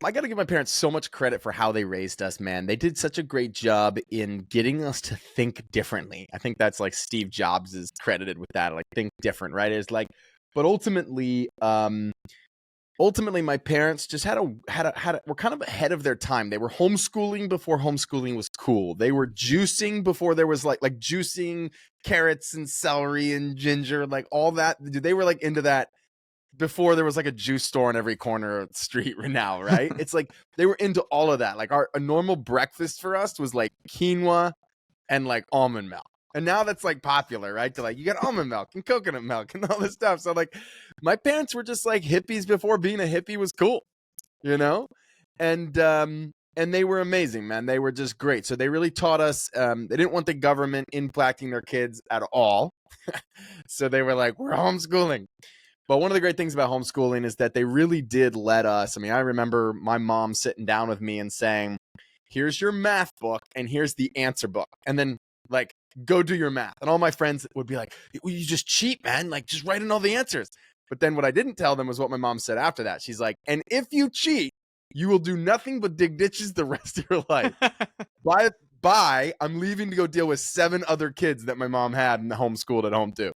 I got to give my parents so much credit for how they raised us, man. They did such a great job in getting us to think differently. I think that's like Steve Jobs is credited with that, like think different, right? It's like, but ultimately, my parents just were kind of ahead of their time. They were homeschooling before homeschooling was cool. They were juicing before there was like juicing carrots and celery and ginger, like all that. They were like into that before there was like a juice store on every corner of the street now, right? It's like they were into all of that. Like a normal breakfast for us was like quinoa and like almond milk. And now that's like popular, right? To like you got almond milk and coconut milk and all this stuff. So like my parents were just like hippies before being a hippie was cool, you know? And they were amazing, man. They were just great. So they really taught us they didn't want the government impacting their kids at all. So they were like, we're homeschooling. But one of the great things about homeschooling is that they really did let us. I mean, I remember my mom sitting down with me and saying, here's your math book and here's the answer book. And then like, go do your math. And all my friends would be like, well, you just cheat, man. Like, just write in all the answers. But then what I didn't tell them was what my mom said after that. She's like, and if you cheat, you will do nothing but dig ditches the rest of your life. Bye. I'm leaving to go deal with 7 other kids that my mom had and homeschooled at home too.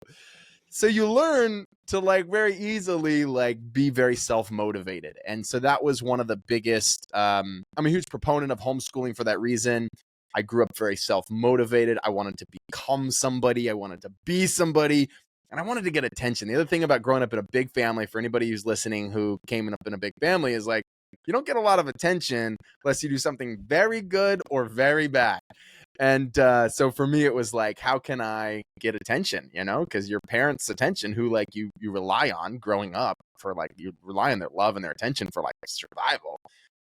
So you learn to like very easily like be very self-motivated. And so that was one of the biggest, I'm a huge proponent of homeschooling for that reason. I grew up very self-motivated. I wanted to become somebody. I wanted to be somebody. And I wanted to get attention. The other thing about growing up in a big family, for anybody who's listening who came up in a big family, is like, you don't get a lot of attention unless you do something very good or very bad. And so for me, it was like, how can I get attention, you know, because your parents' attention, who like you rely on growing up for like, you rely on their love and their attention for like survival.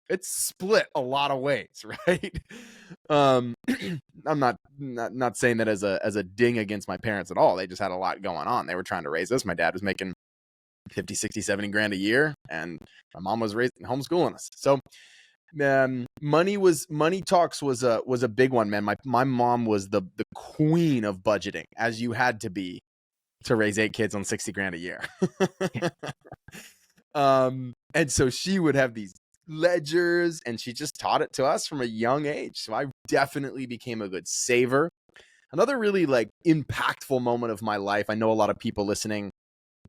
It's split a lot of ways, right? I'm not saying that as a ding against my parents at all. They just had a lot going on. They were trying to raise us. My dad was making 50, 60, 70 grand a year, and my mom was homeschooling us. So money talks was a big one, man. My mom was the queen of budgeting, as you had to be to raise 8 kids on 60 grand a year. And so she would have these ledgers, and she just taught it to us from a young age. So I definitely became a good saver. Another really like impactful moment of my life. I know a lot of people listening.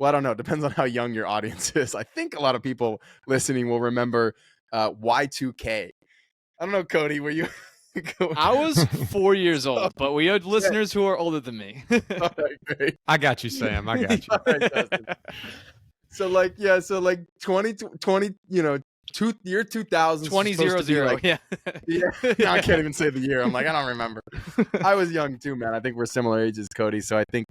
Well, I don't know. It depends on how young your audience is. I think a lot of people listening will remember Y2K. I don't know, Cody, were you? I was 4 years old, but we had listeners who are older than me. All right, great. I got you, Sam. I got you. All right, Dustin. So like 20, you know, year 2000. 2000. Like, yeah. No, I can't even say the year. I'm like, I don't remember. I was young too, man. I think we're similar ages, Cody. So I think,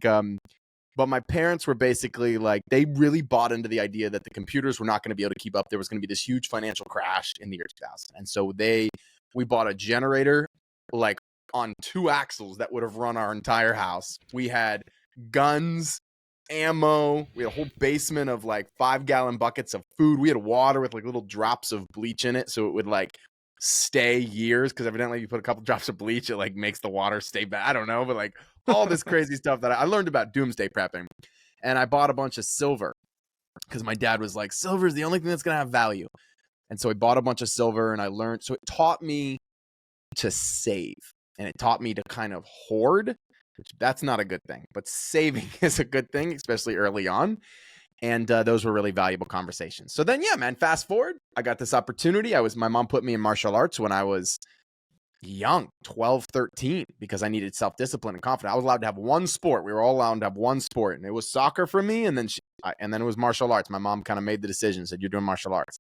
but my parents were basically like, they really bought into the idea that the computers were not going to be able to keep up. There was going to be this huge financial crash in the year 2000. And so we bought a generator like on 2 axles that would have run our entire house. We had guns, ammo. We had a whole basement of like 5-gallon buckets of food. We had water with like little drops of bleach in it, so it would like stay years, because evidently you put a couple drops of bleach, it like makes the water stay bad. I don't know, but like all this crazy stuff that I learned about doomsday prepping. And I bought a bunch of silver because my dad was like, silver is the only thing that's gonna have value. And so I bought a bunch of silver, and I learned. So it taught me to save, and it taught me to kind of hoard, which that's not a good thing, but saving is a good thing, especially early on. And those were really valuable conversations. So then, yeah, man, fast forward, I got this opportunity. My mom put me in martial arts when I was young, 12, 13, because I needed self-discipline and confidence. I was allowed to have one sport. We were all allowed to have one sport, and it was soccer for me. And then it was martial arts. My mom kind of made the decision, said, you're doing martial arts.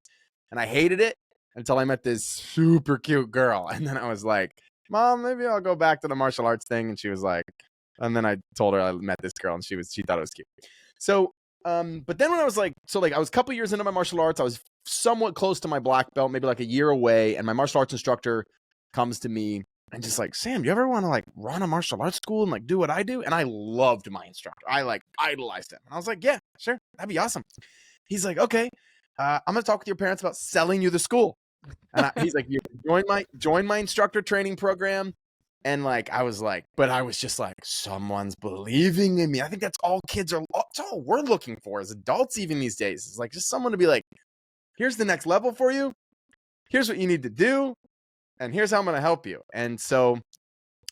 And I hated it until I met this super cute girl. And then I was like, Mom, maybe I'll go back to the martial arts thing. And she was like, and then I told her I met this girl, and she thought it was cute. So, but then when I was like, I was a couple years into my martial arts, I was somewhat close to my black belt, maybe like a year away. And my martial arts instructor comes to me and just like, Sam, do you ever want to like run a martial arts school and like do what I do? And I loved my instructor. I like idolized him. And I was like, yeah, sure. That'd be awesome. He's like, okay, I'm going to talk with your parents about selling you the school. And he's like, you join my instructor training program. And like, I was just like, someone's believing in me. I think that's all that's all we're looking for as adults, even these days. It's like just someone to be like, here's the next level for you. here's what you need to do, and here's how I'm going to help you. And so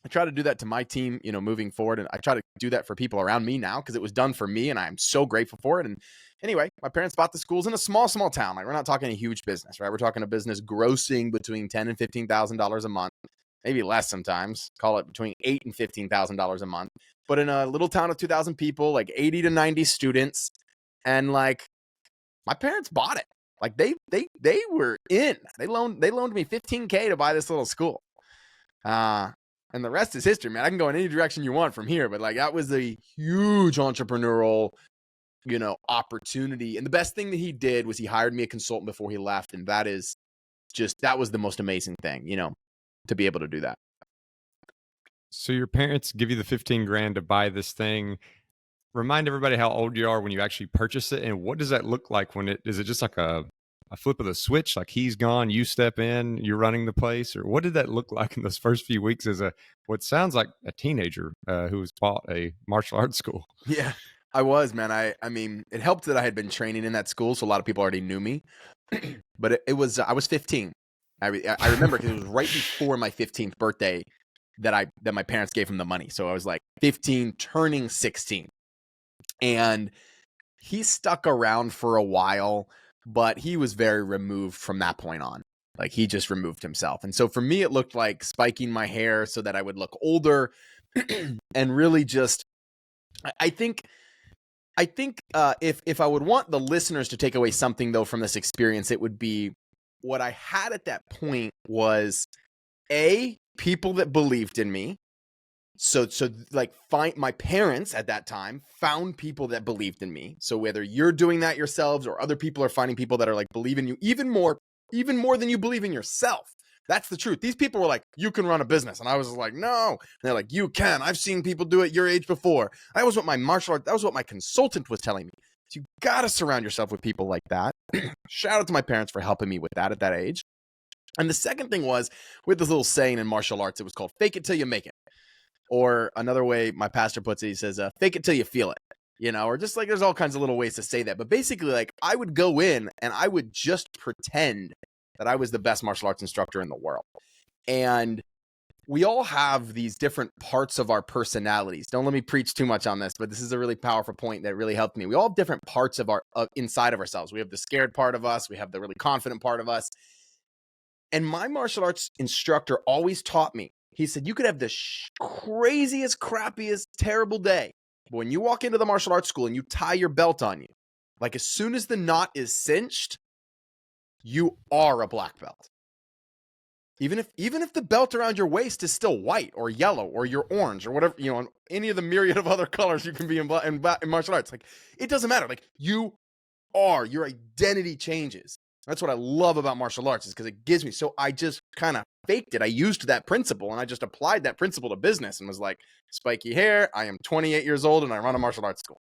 I try to do that to my team, you know, moving forward. And I try to do that for people around me now because it was done for me and I'm so grateful for it. And anyway, my parents bought the schools in a small town. Like, we're not talking a huge business, right? We're talking a business grossing between $10,000 and $15,000 a month, maybe less sometimes, call it between $8,000 and $15,000 a month. But in a little town of 2,000 people, like 80 to 90 students. And like, my parents bought it. Like they were in. They loaned me $15K to buy this little school. And the rest is history, man. I can go in any direction you want from here, but like, that was a huge entrepreneurial, you know, opportunity. And the best thing that he did was he hired me a consultant before he left. And that was the most amazing thing, you know, to be able to do that. So your parents give you the 15 grand to buy this thing. Remind everybody how old you are when you actually purchase it. And what does that look like is it just like a flip of the switch? Like, he's gone, you step in, you're running the place? Or what did that look like in those first few weeks as what sounds like a teenager who has bought a martial arts school? Yeah, I was, man. I mean, it helped that I had been training in that school. So a lot of people already knew me, but I was 15. I remember because it was right before my 15th birthday that my parents gave him the money. So I was like 15 turning 16, and he stuck around for a while, but he was very removed from that point on. Like, he just removed himself. And so for me, it looked like spiking my hair so that I would look older and really just, I think if I would want the listeners to take away something though from this experience, it would be what I had at that point was people that believed in me. So like, my parents at that time found people that believed in me. So whether you're doing that yourselves or other people are finding people that are like, believe in you even more than you believe in yourself. That's the truth. These people were like, you can run a business. And I was like, no. And they're like, you can. I've seen people do it your age before. That was what my consultant was telling me. So you got to surround yourself with people like that. Shout out to my parents for helping me with that at that age. And the second thing was, with this little saying in martial arts, it was called fake it till you make it. Or another way my pastor puts it, he says, fake it till you feel it, you know, or just like, there's all kinds of little ways to say that. But basically, like, I would go in and I would just pretend that I was the best martial arts instructor in the world. And we all have these different parts of our personalities. Don't let me preach too much on this, but this is a really powerful point that really helped me. We all have different parts of inside of ourselves. We have the scared part of us. We have the really confident part of us. And my martial arts instructor always taught me, he said, you could have the craziest, crappiest, terrible day, but when you walk into the martial arts school and you tie your belt on you, like, as soon as the knot is cinched, you are a black belt. Even if the belt around your waist is still white or yellow or you're orange or whatever, you know, any of the myriad of other colors you can be in martial arts, like, it doesn't matter. Like, your identity changes. That's what I love about martial arts, is because it gives me, so I just kind of faked it. I used that principle and I just applied that principle to business and was like, spiky hair, I am 28 years old and I run a martial arts school.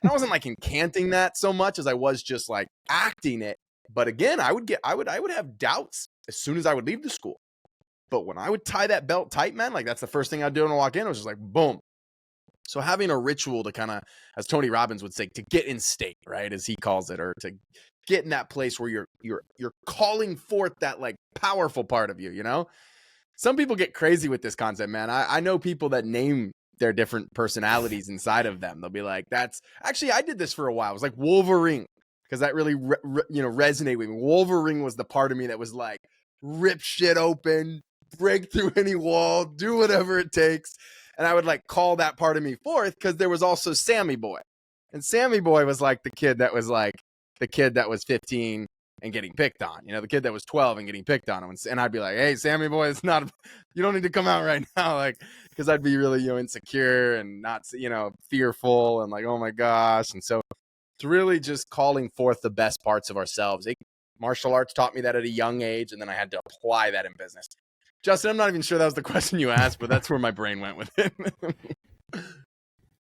And I wasn't like incanting that so much as I was just like acting it. But again, I would have doubts as soon as I would leave the school. But when I would tie that belt tight, man, like, that's the first thing I'd do when I walk in. It was just like, boom. So having a ritual to kind of, as Tony Robbins would say, to get in state, right, as he calls it, or to get in that place where you're calling forth that like powerful part of you, you know? Some people get crazy with this concept, man. I know people that name their different personalities inside of them. They'll be like, I did this for a while. It was like Wolverine, because that really resonated with me. Wolverine was the part of me that was like, rip shit open, break through any wall, do whatever it takes. And I would like call that part of me forth, because there was also Sammy Boy. And Sammy Boy was like the kid that was 15 and getting picked on, you know, the kid that was 12 and getting picked on. And I'd be like, hey, Sammy Boy, you don't need to come out right now. Like, because I'd be really, insecure and not, fearful and like, oh my gosh. And so it's really just calling forth the best parts of ourselves. Martial arts taught me that at a young age, and then I had to apply that in business. Justin, I'm not even sure that was the question you asked, but that's where my brain went with it.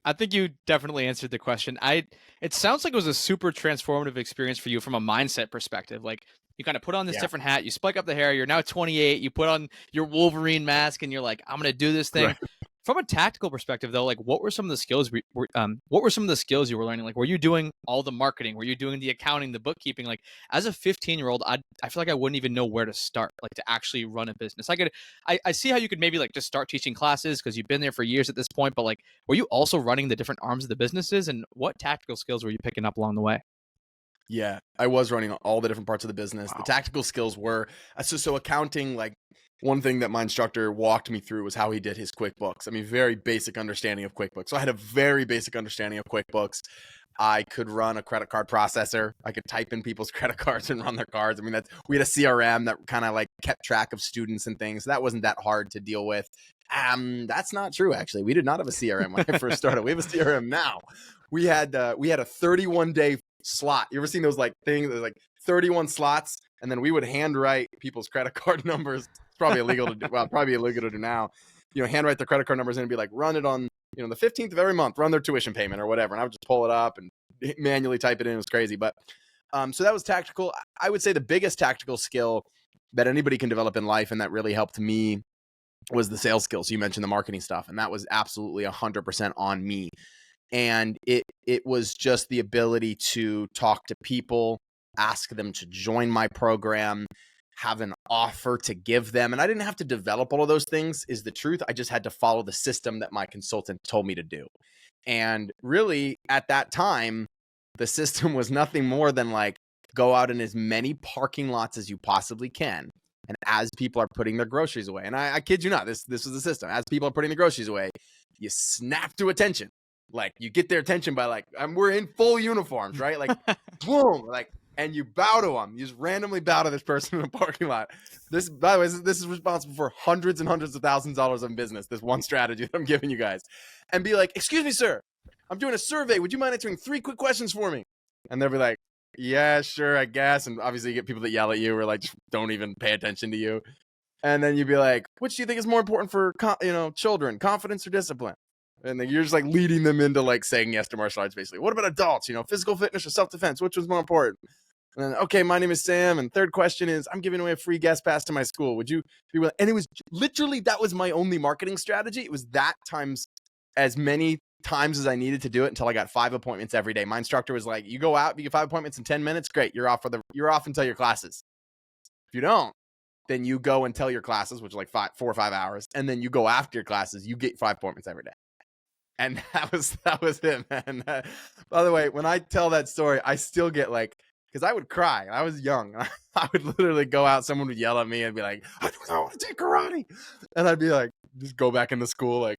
I think you definitely answered the question. It sounds like it was a super transformative experience for you from a mindset perspective. Like, you kind of put on this different hat, you spike up the hair, you're now 28, you put on your Wolverine mask, and you're like, I'm going to do this thing. Right. From a tactical perspective, though, like what were some of the skills what were some of the skills you were learning? Like, were you doing all the marketing? Were you doing the accounting, the bookkeeping? Like, as a 15-year-old, I feel like I wouldn't even know where to start, like to actually run a business. I see how you could maybe like just start teaching classes because you've been there for years at this point. But like, were you also running the different arms of the businesses, and what tactical skills were you picking up along the way? Yeah, I was running all the different parts of the business. Wow. The tactical skills were so accounting. Like one thing that my instructor walked me through was how he did his QuickBooks. I mean, very basic understanding of QuickBooks. So I had a very basic understanding of QuickBooks. I could run a credit card processor. I could type in people's credit cards and run their cards. I mean, we had a CRM that kind of like kept track of students and things. That wasn't that hard to deal with. That's not true, actually. We did not have a CRM when I first started. We have a CRM now. We had a 31-day slot. You ever seen those like things? There's like 31 slots, and then we would handwrite people's credit card numbers. It's probably illegal to do. Well, probably illegal to do now. You know, handwrite their credit card numbers and be like, run it on, you know, the 15th of every month, run their tuition payment or whatever. And I would just pull it up and manually type it in. It was crazy. But so that was tactical. I would say the biggest tactical skill that anybody can develop in life, and that really helped me, was the sales skills. You mentioned the marketing stuff, and that was absolutely 100% on me. And it was just the ability to talk to people, ask them to join my program, have an offer to give them. And I didn't have to develop all of those things, is the truth. I just had to follow the system that my consultant told me to do. And really, at that time, the system was nothing more than like, go out in as many parking lots as you possibly can. And as people are putting their groceries away, and I kid you not, this is the system. As people are putting the groceries away, you snap to attention. Like, you get their attention by like, we're in full uniforms, right? Like, boom, like, and you bow to them. You just randomly bow to this person in a parking lot. This, by the way, this is responsible for hundreds and hundreds of thousands of dollars in business. This one strategy that I'm giving you guys. And be like, excuse me, sir, I'm doing a survey. Would you mind answering 3 quick questions for me? And they'll be like, yeah, sure, I guess. And obviously you get people that yell at you or like, just don't even pay attention to you. And then you'd be like, which do you think is more important for, children, confidence or discipline? And then you're just like leading them into like saying yes to martial arts, basically. What about adults? You know, physical fitness or self-defense? Which one's more important? And then, okay, my name is Sam. And third question is, I'm giving away a free guest pass to my school. Would you be willing? And it was literally, that was my only marketing strategy. It was that times as many times as I needed to do it until I got 5 appointments every day. My instructor was like, you go out, you get 5 appointments in 10 minutes. Great. You're off until your classes. If you don't, then you go and tell your classes, which are like 4 or 5 hours. And then you go after your classes, you get 5 appointments every day. And that was it, man. By the way, when I tell that story, I still get like, because I would cry. I was young. I would literally go out. Someone would yell at me and be like, I do not want to take karate. And I'd be like, just go back into school, like,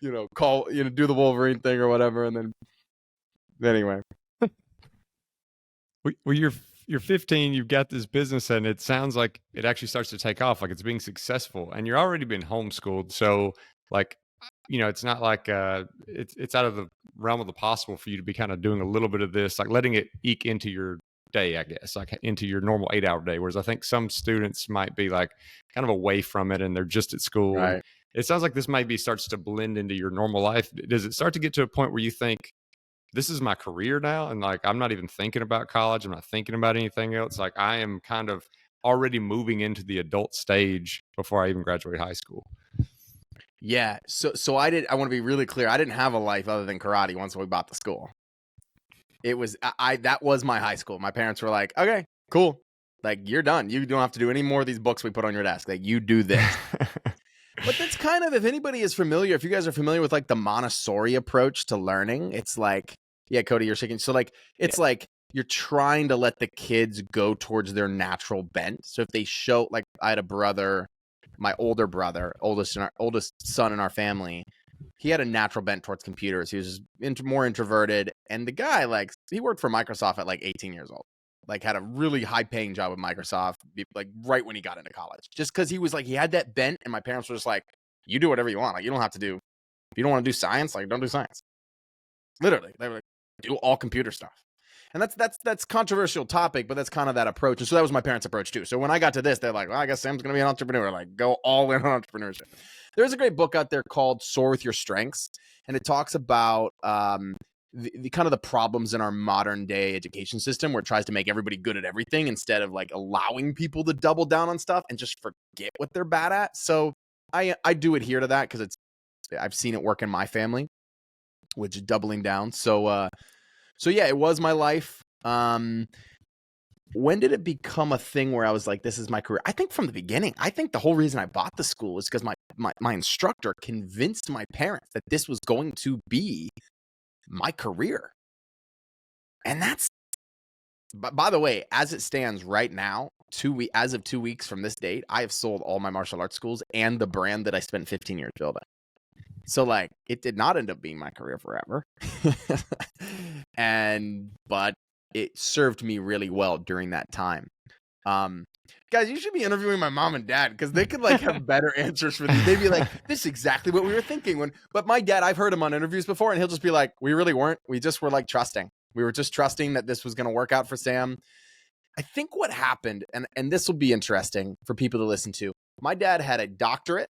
do the Wolverine thing or whatever. And then anyway. Well, you're 15, you've got this business, and it sounds like it actually starts to take off, like it's being successful, and you're already been homeschooled. So like, it's not like it's out of the realm of the possible for you to be kind of doing a little bit of this, like letting it eke into your day, I guess, like into your normal 8-hour day. Whereas I think some students might be like kind of away from it and they're just at school. Right. And it sounds like this maybe starts to blend into your normal life. Does it start to get to a point where you think, this is my career now, and like I'm not even thinking about college, I'm not thinking about anything else, like I am kind of already moving into the adult stage before I even graduate high school? Yeah. So I want to be really clear. I didn't have a life other than karate once we bought the school. It was, that was my high school. My parents were like, okay, cool. Like, you're done. You don't have to do any more of these books we put on your desk. Like, you do this. But that's kind of, if anybody is familiar, if you guys are familiar with like the Montessori approach to learning, it's like, yeah, Cody, you're shaking. So like, it's like you're trying to let the kids go towards their natural bent. So if they show, like, I had a brother, my older brother, oldest son in our family, he had a natural bent towards computers. He was more introverted. And the guy, like, he worked for Microsoft at like 18 years old, like had a really high paying job at Microsoft, like right when he got into college, just because he was like, he had that bent. And my parents were just like, you do whatever you want. Like, you don't have to do, if you don't want to do science, like, don't do science. Literally, they were like, do all computer stuff. And that's controversial topic, but that's kind of that approach. And so that was my parents' approach too. So when I got to this, they're like, well, I guess Sam's going to be an entrepreneur. Like, go all in on entrepreneurship. There's a great book out there called Soar with Your Strengths. And it talks about the kind of the problems in our modern day education system, where it tries to make everybody good at everything instead of like allowing people to double down on stuff and just forget what they're bad at. So I do adhere to that because I've seen it work in my family, which is doubling down. So yeah, it was my life. When did it become a thing where I was like, this is my career? I think from the beginning. I think the whole reason I bought the school is because my instructor convinced my parents that this was going to be my career. And that's, by the way, as it stands right now, as of 2 weeks from this date, I have sold all my martial arts schools and the brand that I spent 15 years building. So like, it did not end up being my career forever. But it served me really well during that time. Guys, you should be interviewing my mom and dad because they could like have better answers for these. They'd be like, this is exactly what we were thinking but my dad, I've heard him on interviews before, and he'll just be like, we really weren't. We just were like trusting. We were just trusting that this was going to work out for Sam. I think what happened, and this will be interesting for people to listen to. My dad had a doctorate,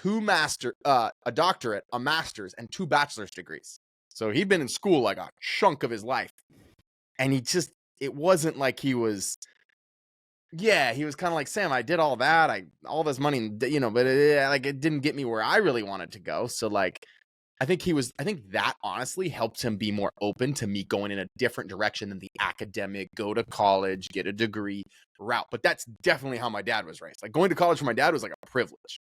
a doctorate, a master's, and 2 bachelor's degrees. So he'd been in school like a chunk of his life. And it wasn't like he was kind of like, Sam, I did all that, all this money, but it didn't get me where I really wanted to go. So like, I think that honestly helped him be more open to me going in a different direction than the academic, go to college, get a degree route. But that's definitely how my dad was raised. Like going to college for my dad was like a privilege.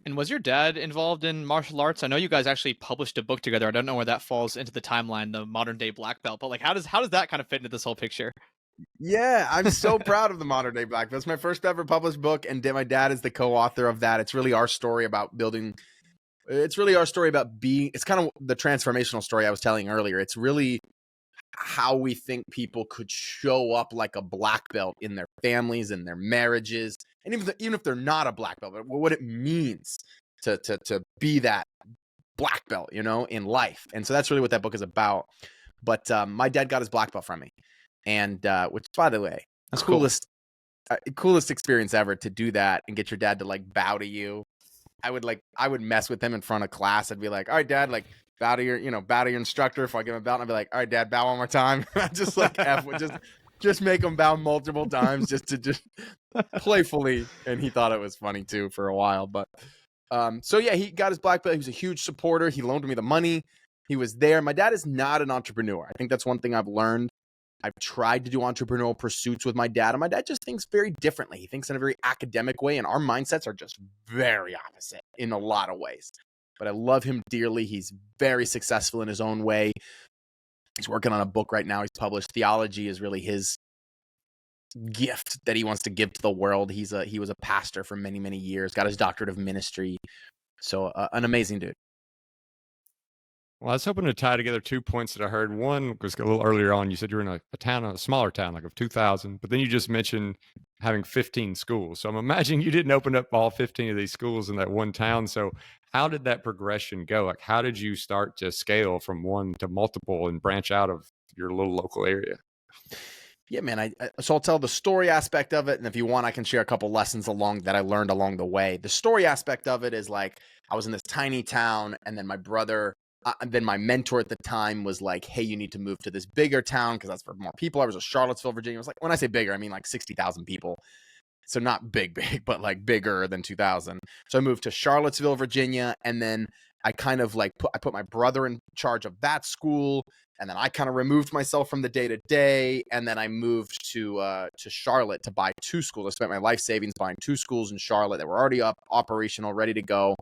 And was your dad involved in martial arts? I know you guys actually published a book together. I don't know where that falls into the timeline, the modern day black belt, but like, how does that kind of fit into this whole picture? Yeah, I'm so proud of the modern day black belt. It's my first ever published book, and my dad is the co-author of that. It's really our story about building. It's really our story about being. It's kind of the transformational story I was telling earlier. It's really how we think people could show up like a black belt in their families and their marriages, and even if they're not a black belt, but what it means to be that black belt, in life. And so that's really what that book is about. But my dad got his black belt from me, and which, by the way, that's coolest experience ever to do that and get your dad to like bow to you. I would mess with him in front of class. I'd be like, all right, Dad, like bow to your instructor. If I give him a belt, and I'd be like, all right, Dad, bow one more time. Just like just make him bow multiple times just playfully. And he thought it was funny too for a while. But so yeah, he got his black belt. He was a huge supporter. He loaned me the money. He was there. My dad is not an entrepreneur. I think that's one thing I've learned. I've tried to do entrepreneurial pursuits with my dad, and my dad just thinks very differently. He thinks in a very academic way, and our mindsets are just very opposite in a lot of ways. But I love him dearly. He's very successful in his own way. He's working on a book right now. He's published. Theology is really his gift that he wants to give to the world. He was a pastor for many, many years, got his doctorate of ministry. So an amazing dude. Well, I was hoping to tie together 2 points that I heard. One was a little earlier on. You said you're in a smaller town, like of 2,000, but then you just mentioned having 15 schools. So I'm imagining you didn't open up all 15 of these schools in that one town. So how did that progression go? Like, how did you start to scale from one to multiple and branch out of your little local area? Yeah, man. So I'll tell the story aspect of it. And if you want, I can share a couple lessons that I learned along the way. The story aspect of it is like, I was in this tiny town, and then my brother, then my mentor at the time was like, hey, you need to move to this bigger town because that's for more people. I was in Charlottesville, Virginia. It was like, when I say bigger, I mean like 60,000 people. So not big, but like bigger than 2,000. So I moved to Charlottesville, Virginia. And then I kind of like put my brother in charge of that school. And then I kind of removed myself from the day to day. And then I moved to Charlotte to buy 2 schools. I spent my life savings buying 2 schools in Charlotte that were already up, operational, ready to go.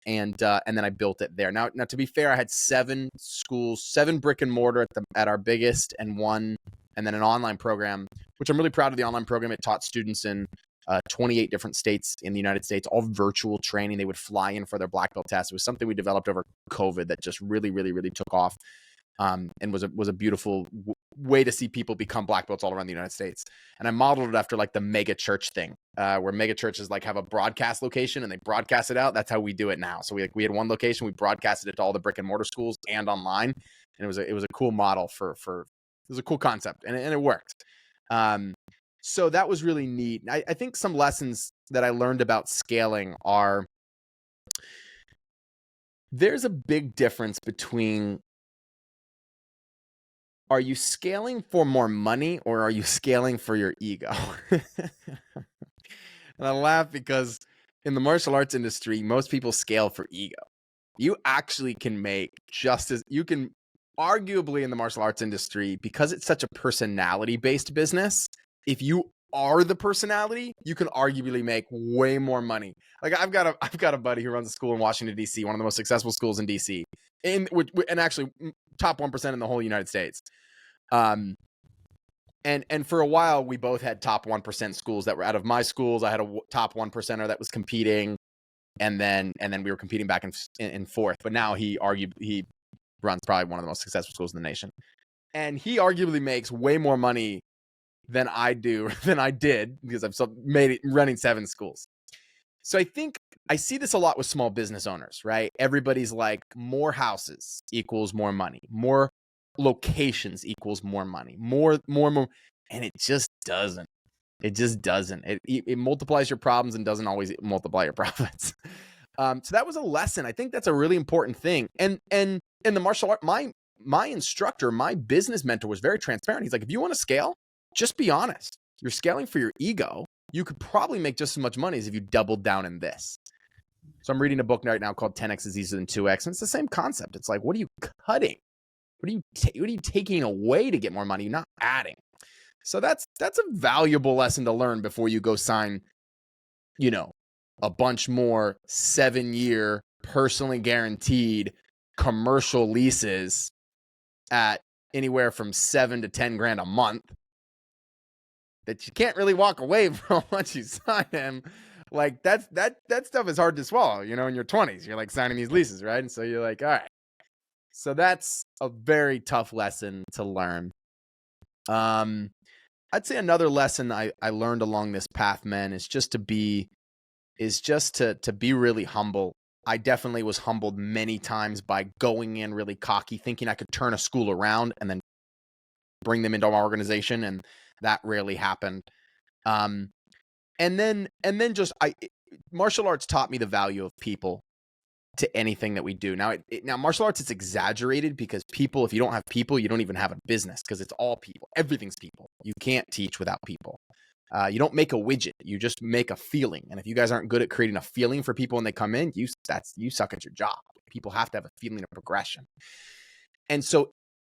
And then I built it there. Now, to be fair, I had 7 schools, 7 brick and mortar at our biggest, and then an online program, which I'm really proud of the online program. It taught students in 28 different states in the United States, all virtual training. They would fly in for their black belt test. It was something we developed over COVID that just really, really, really took off, and was a beautiful way to see people become black belts all around the United States. And I modeled it after like the mega church thing, where mega churches like have a broadcast location and they broadcast it out. That's how we do it now. So we had one location, we broadcasted it to all the brick and mortar schools and online. And it was a cool model it was a cool concept, and it worked. So that was really neat. I think some lessons that I learned about scaling are, there's a big difference between, are you scaling for more money or are you scaling for your ego? And I laugh because, in the martial arts industry, most people scale for ego. You actually can make just as you can arguably in the martial arts industry, because it's such a personality-based business, if you are the personality, you can arguably make way more money. Like I've got a buddy who runs a school in Washington, D.C., one of the most successful schools in D.C., and actually top 1% in the whole United States. And for a while, we both had top 1% schools that were out of my schools. I had a top 1%er that was competing, and then we were competing back in fourth. But now he runs probably one of the most successful schools in the nation, and he arguably makes way more money than I did because I've made it running 7 schools. So I think I see this a lot with small business owners, right? Everybody's like, more houses equals more money, more locations equals more money, more, and it just doesn't. It just doesn't. It multiplies your problems and doesn't always multiply your profits. So that was a lesson. I think that's a really important thing. And in the martial art, my instructor, my business mentor was very transparent. He's like, if you want to scale, just be honest. You're scaling for your ego. You could probably make just as much money as if you doubled down in this. So I'm reading a book right now called 10x is easier than 2x. And it's the same concept. It's like, what are you cutting? What are you taking away to get more money? You're not adding. So that's a valuable lesson to learn before you go sign, a bunch more 7-year personally guaranteed commercial leases at anywhere from $7 to $10 a month that you can't really walk away from once you sign them. Like that stuff is hard to swallow, in your 20s. You're like signing these leases, right? And so you're like, all right. So that's a very tough lesson to learn. I'd say another lesson I learned along this path, man, is just to be really humble. I definitely was humbled many times by going in really cocky, thinking I could turn a school around and then bring them into our organization, and that rarely happened. And then martial arts taught me the value of people to anything that we do. Now, martial arts, it's exaggerated because people, if you don't have people, you don't even have a business because it's all people. Everything's people. You can't teach without people. You don't make a widget. You just make a feeling. And if you guys aren't good at creating a feeling for people when they come in, you suck at your job. People have to have a feeling of progression. And so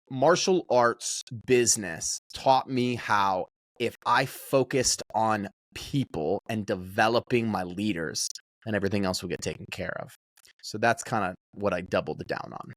martial arts business taught me how if I focused on people and developing my leaders, then everything else will get taken care of. So that's kind of what I doubled down on.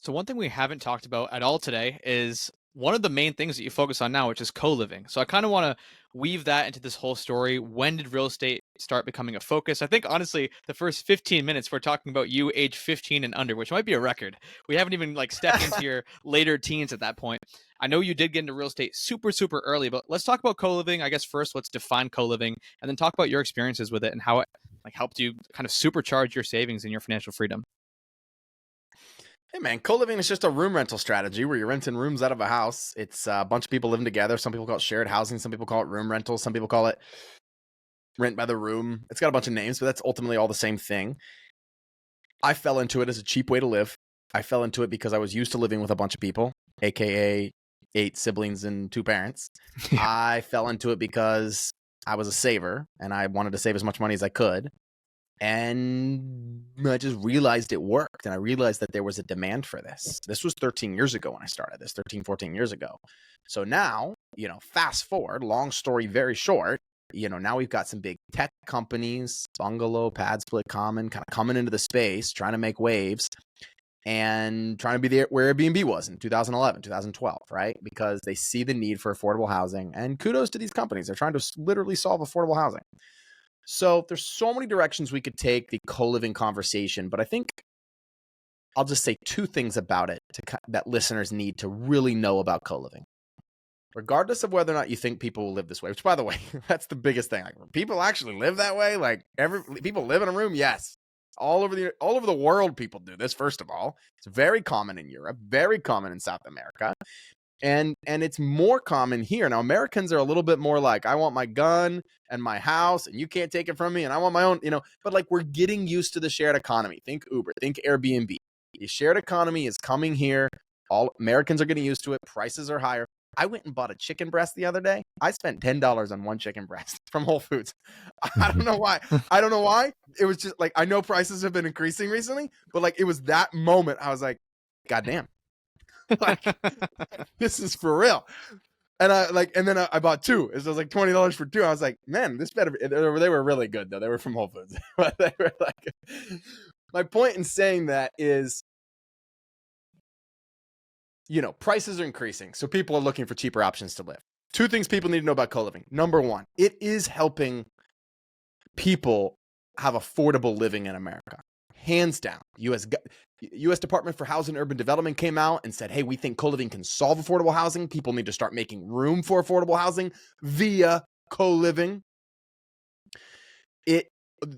So one thing we haven't talked about at all today is one of the main things that you focus on now, which is co-living. So I kind of want to weave that into this whole story. When did real estate start becoming a focus? I think, honestly, the first 15 minutes, we're talking about you age 15 and under, which might be a record. We haven't even stepped into your later teens at that point. I know you did get into real estate super, super early, but let's talk about co-living. I guess first, let's define co-living and then talk about your experiences with it and how it helped you kind of supercharge your savings and your financial freedom. Hey man, co-living is just a room rental strategy where you're renting rooms out of a house. It's a bunch of people living together. Some people call it shared housing. Some people call it room rental. Some people call it rent by the room. It's got a bunch of names, but that's ultimately all the same thing. I fell into it as a cheap way to live. I fell into it because I was used to living with a bunch of people, aka 8 siblings and 2 parents. I fell into it because I was a saver and I wanted to save as much money as I could. And I just realized it worked. And I realized that there was a demand for this. This was 13 years ago when I started this, 13, 14 years ago. So now, fast forward, long story very short, now we've got some big tech companies, bungalow, pad split, common, kind of coming into the space, trying to make waves and trying to be there where Airbnb was in 2011, 2012, right? Because they see the need for affordable housing. And kudos to these companies. They're trying to literally solve affordable housing. So there's so many directions we could take the co-living conversation, but I think I'll just say 2 things about it that listeners need to really know about co-living. Regardless of whether or not you think people will live this way, which, by the way, that's the biggest thing. Like, people actually live that way? Like, people live in a room? Yes. All over the world, people do this, first of all. It's very common in Europe, very common in South America. And it's more common here. Now, Americans are a little bit more like, I want my gun and my house and you can't take it from me and I want my own, but we're getting used to the shared economy. Think Uber, think Airbnb. The shared economy is coming here. All Americans are getting used to it. Prices are higher. I went and bought a chicken breast the other day. I spent $10 on one chicken breast from Whole Foods. I don't know why. I don't know why. It was just like, I know prices have been increasing recently, but like, it was that moment. I was like, God damn. Like, this is for real. And then I bought two. It was like $20 for two. I was like, man, this better be. They were really good though. They were from Whole Foods. But they were like, my point in saying that is, you know, prices are increasing. So people are looking for cheaper options to live. Two things people need to know about co-living. Number one, it is helping people have affordable living in America. Hands down. U.S. Department for Housing and Urban Development came out and said, hey, we think co-living can solve affordable housing. People need to start making room for affordable housing via co-living.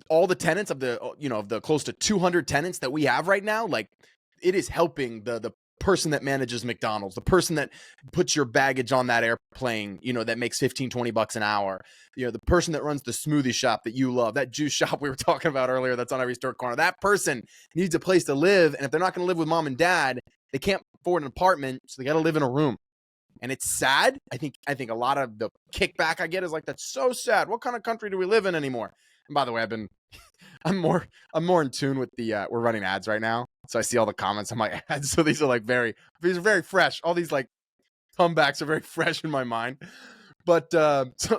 All the tenants of the close to 200 tenants that we have right now, like, it is helping the person that manages McDonald's, the person that puts your baggage on that airplane, you know, that makes $15-20 an hour, you know, the person that runs the smoothie shop that you love, that juice shop we were talking about earlier that's on every store corner. That person needs a place to live, and if they're not going to live with mom and dad, they can't afford an apartment, so they got to live in a room. And it's sad. I think a lot of the kickback I get is like, that's so sad. What kind of country do we live in anymore? And by the way, I'm more in tune with the we're running ads right now, so I see all the comments on my ads. So these are very fresh. All these like comebacks are very fresh in my mind. But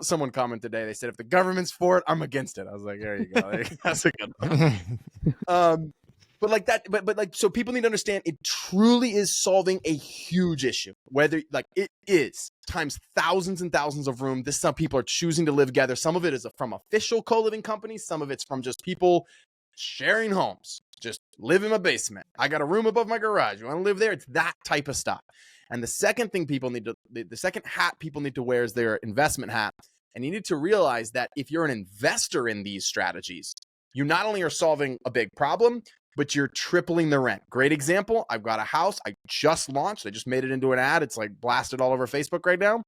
someone commented today. They said, if the government's for it, I'm against it. I was like, there you go. That's a good one. But like that, but like, so people need to understand, it truly is solving a huge issue. Whether like it is times thousands and thousands of room. This is how people are choosing to live together. Some of it is from official co-living companies. Some of it's from just people sharing homes. Just live in my basement. I got a room above my garage. You want to live there? It's that type of stuff. And the second thing the second hat people need to wear is their investment hat. And you need to realize that if you're an investor in these strategies, you not only are solving a big problem, but you're tripling the rent. Great example. I've got a house I just launched. I just made it into an ad. It's like blasted all over Facebook right now.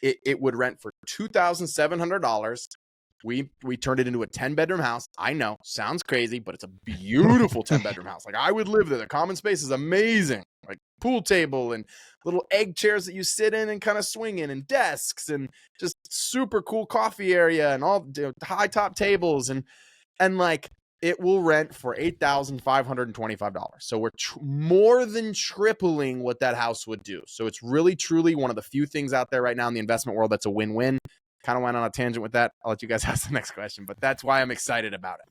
It would rent for $2,700. We turned it into a 10-bedroom house. I know, sounds crazy, but it's a beautiful 10-bedroom house. Like, I would live there. The common space is amazing. Like pool table and little egg chairs that you sit in and kind of swing in, and desks, and just super cool coffee area, and all high top tables, and like, it will rent for $8,525. So we're more than tripling what that house would do. So it's really, truly one of the few things out there right now in the investment world that's a win-win. Kind of went on a tangent with that. I'll let you guys ask the next question, but that's why I'm excited about it.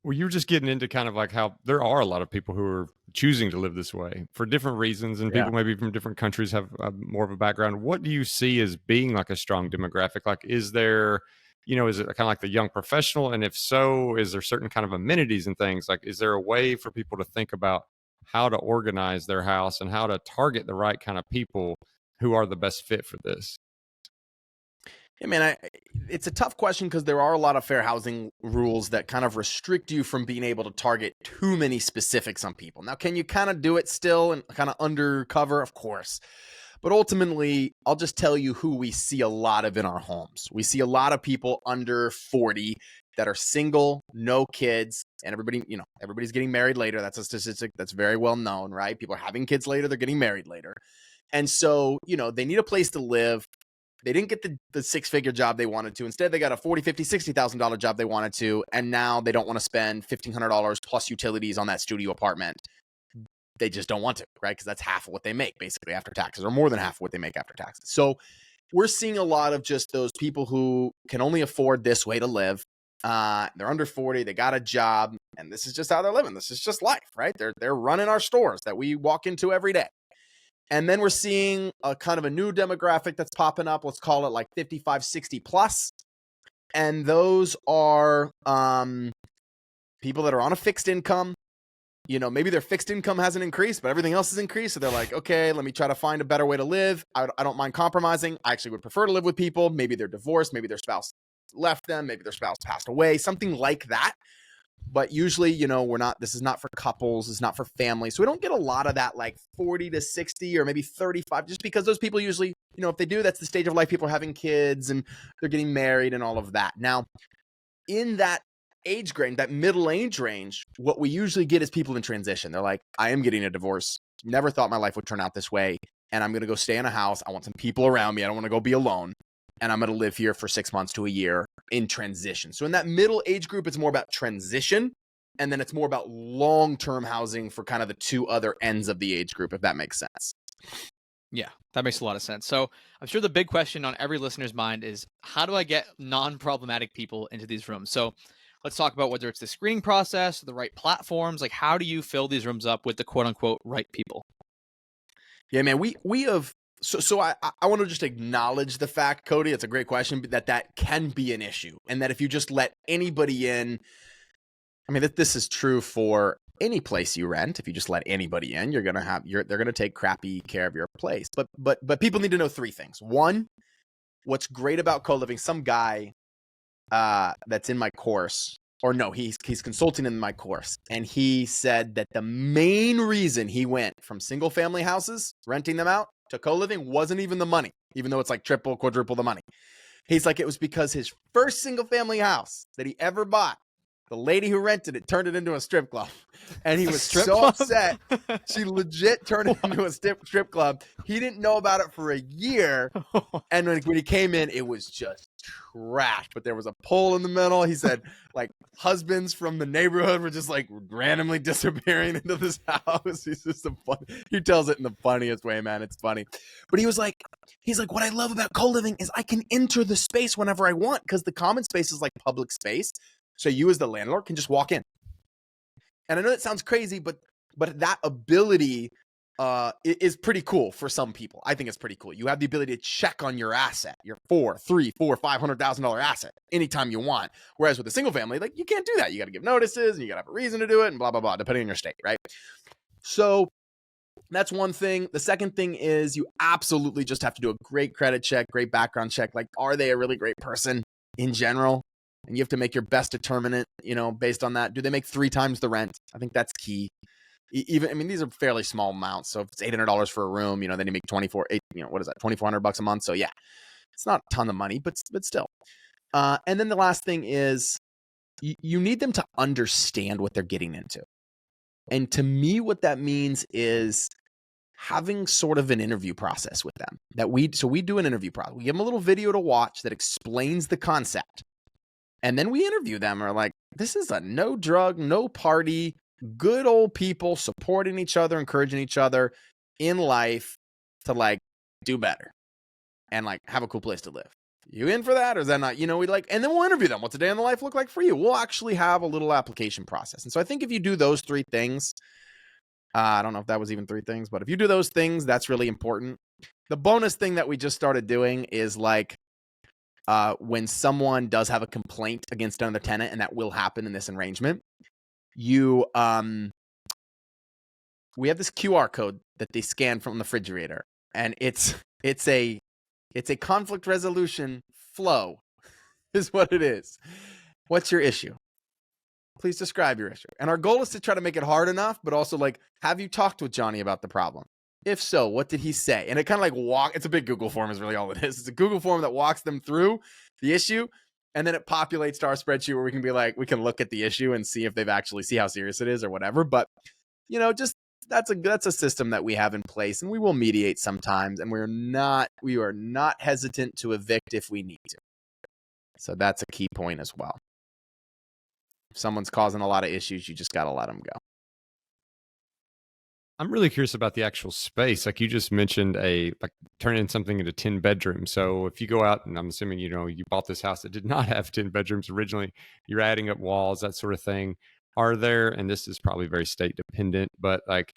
Well, you were just getting into kind of like how there are a lot of people who are choosing to live this way for different reasons, and people maybe from different countries have more of a background. What do you see as being like a strong demographic? Like, is there, you know, is it kind of like the young professional? And if so, is there certain kind of amenities and things? Like, is there a way for people to think about how to organize their house and how to target the right kind of people who are the best fit for this? Yeah, man, it's a tough question because there are a lot of fair housing rules that kind of restrict you from being able to target too many specifics on people. Now, can you kind of do it still and kind of undercover? Of course. But ultimately, I'll just tell you who we see a lot of in our homes. We see a lot of people under 40 that are single, no kids, and everybody's getting married later. That's a statistic that's very well known, right? People are having kids later, they're getting married later. And so, they need a place to live. They didn't get the six-figure job they wanted to. Instead, they got a $40,000, $50,000, $60,000 job they wanted to, and now they don't want to spend $1,500 plus utilities on that studio apartment. They just don't want to, right? Because that's half of what they make basically after taxes, or more than half of what they make after taxes. So we're seeing a lot of just those people who can only afford this way to live. They're under 40, they got a job, and this is just how they're living. This is just life, right? They're running our stores that we walk into every day. And then we're seeing a kind of a new demographic that's popping up. Let's call it like 55, 60 plus. And those are people that are on a fixed income. Maybe their fixed income hasn't increased, but everything else has increased. So they're like, okay, let me try to find a better way to live. I don't mind compromising. I actually would prefer to live with people. Maybe they're divorced. Maybe their spouse left them. Maybe their spouse passed away, something like that. But usually, this is not for couples. It's not for families. So we don't get a lot of that like 40 to 60 or maybe 35, just because those people usually, if they do, that's the stage of life. People are having kids and they're getting married and all of that. Now, in that age range, that middle age range, what we usually get is people in transition. They're like, I am getting a divorce. Never thought my life would turn out this way. and I'm going to go stay in a house. I want some people around me. I don't want to go be alone. And I'm going to live here for 6 months to a year in transition. So in that middle age group, it's more about transition. And then it's more about long-term housing for kind of the two other ends of the age group, if that makes sense. Yeah, that makes a lot of sense. So I'm sure the big question on every listener's mind is, how do I get non-problematic people into these rooms? So let's talk about whether it's the screening process, the right platforms. Like, how do you fill these rooms up with the quote unquote right people? Yeah, man, we have. So I want to just acknowledge the fact, Cody, it's a great question, that can be an issue. And that if you just let anybody in, I mean, this is true for any place you rent. If you just let anybody in, they're going to take crappy care of your place. But people need to know three things. One, what's great about co-living, some guy that's in my course, or no, he's consulting in my course, and he said that the main reason he went from single family houses, renting them out, to co-living wasn't even the money, even though it's like triple, quadruple the money. He's like, it was because his first single family house that he ever bought, the lady who rented it turned it into a strip club. And he was so upset. She legit turned it into a strip club. He didn't know about it for a year. And when he came in, it was just trash. But there was a pole in the middle. He said, like, husbands from the neighborhood were just like randomly disappearing into this house. He tells it in the funniest way, man. It's funny. But he's like, what I love about co-living is I can enter the space whenever I want, because the common space is like public space. So you as the landlord can just walk in. And I know that sounds crazy, but that ability is pretty cool for some people. I think it's pretty cool. You have the ability to check on your asset, your $500,000 asset anytime you want. Whereas with a single family, like, you can't do that. You got to give notices and you got to have a reason to do it and blah, blah, blah, depending on your state, right? So that's one thing. The second thing is you absolutely just have to do a great credit check, great background check. Like, are they a really great person in general? And you have to make your best determinant, based on that. Do they make 3 times the rent? I think that's key. These are fairly small amounts. So if it's $800 for a room, then you make $2,400 a month. So yeah, it's not a ton of money, but still. And then the last thing is you need them to understand what they're getting into. And to me, what that means is having sort of an interview process with them. So we do an interview process. We give them a little video to watch that explains the concept. And then we interview them. We're like, this is a no drug, no party, good old people supporting each other, encouraging each other in life to like do better and like have a cool place to live. You in for that? Or is that not, and then we'll interview them. What's a day in the life look like for you? We'll actually have a little application process. And so I think if you do those 3 things, I don't know if that was even 3 things, but if you do those things, that's really important. The bonus thing that we just started doing is like, when someone does have a complaint against another tenant, and that will happen in this arrangement, we have this QR code that they scan from the refrigerator, and it's a conflict resolution flow is what it is. What's your issue? Please describe your issue. And our goal is to try to make it hard enough, but also like, have you talked with Johnny about the problem? If so, what did he say? And it kind of like it's a big Google form is really all it is. It's a Google form that walks them through the issue. And then it populates to our spreadsheet where we can be like, we can look at the issue and see if they've actually see how serious it is or whatever. But, just that's a system that we have in place, and we will mediate sometimes. And we are not hesitant to evict if we need to. So that's a key point as well. If someone's causing a lot of issues, you just got to let them go. I'm really curious about the actual space. Like you just mentioned, turning something into 10 bedrooms. So if you go out, and I'm assuming, you bought this house that did not have 10 bedrooms originally, you're adding up walls, that sort of thing. Are there, and this is probably very state dependent, but like,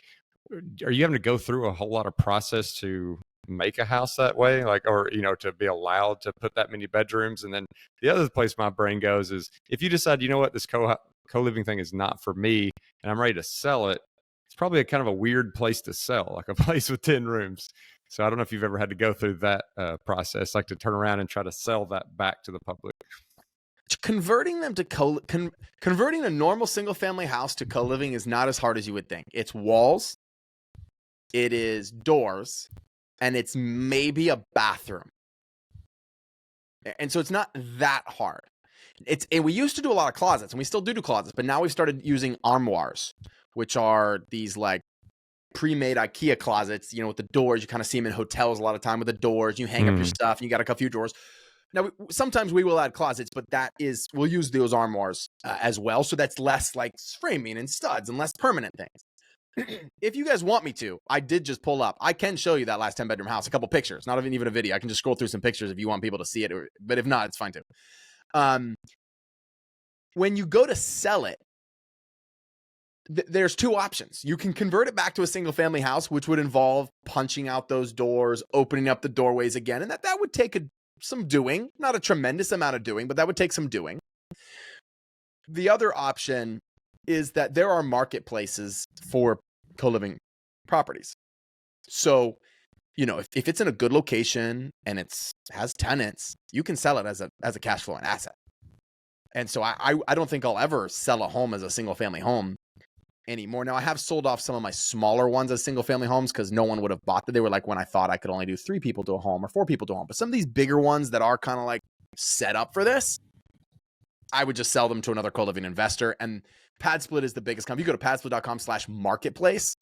are you having to go through a whole lot of process to make a house that way? Like, or, to be allowed to put that many bedrooms? And then the other place my brain goes is if you decide, this co-living thing is not for me and I'm ready to sell it, it's probably a kind of a weird place to sell, like a place with 10 rooms. So I don't know if you've ever had to go through that process, like to turn around and try to sell that back to the public. Converting them to converting a normal single family house to co-living is not as hard as you would think. It's walls, it is doors, and it's maybe a bathroom. And so it's not that hard. And we used to do a lot of closets, and we still do closets, but now we started using armoires, which are these like pre-made IKEA closets, you know, with the doors. You kind of see them in hotels a lot of time with the doors. You hang up your stuff and you got a few drawers. Now, sometimes we will add closets, but we'll use those armoires as well. So that's less like framing and studs and less permanent things. If you guys want me to, I did just pull up. I can show you that last 10-bedroom house, a couple pictures, not even a video. I can just scroll through some pictures if you want people to see it. But if not, it's fine too. When you go to sell it, there's two options. You can convert it back to a single family house, which would involve punching out those doors, opening up the doorways again. And that would take some doing, not a tremendous amount of doing, but that would take some doing. The other option is that there are marketplaces for co-living properties. So, you know, if it's in a good location and has tenants, you can sell it as a cash flowing asset. And so I don't think I'll ever sell a home as a single family home anymore. Now, I have sold off some of my smaller ones as single family homes because no one would have bought that. They were like when I thought I could only do 3 people to a home or 4 people to a home. But some of these bigger ones that are kind of like set up for this, I would just sell them to another co-living investor. And PadSplit is the biggest company. You go to padsplit.com/marketplace.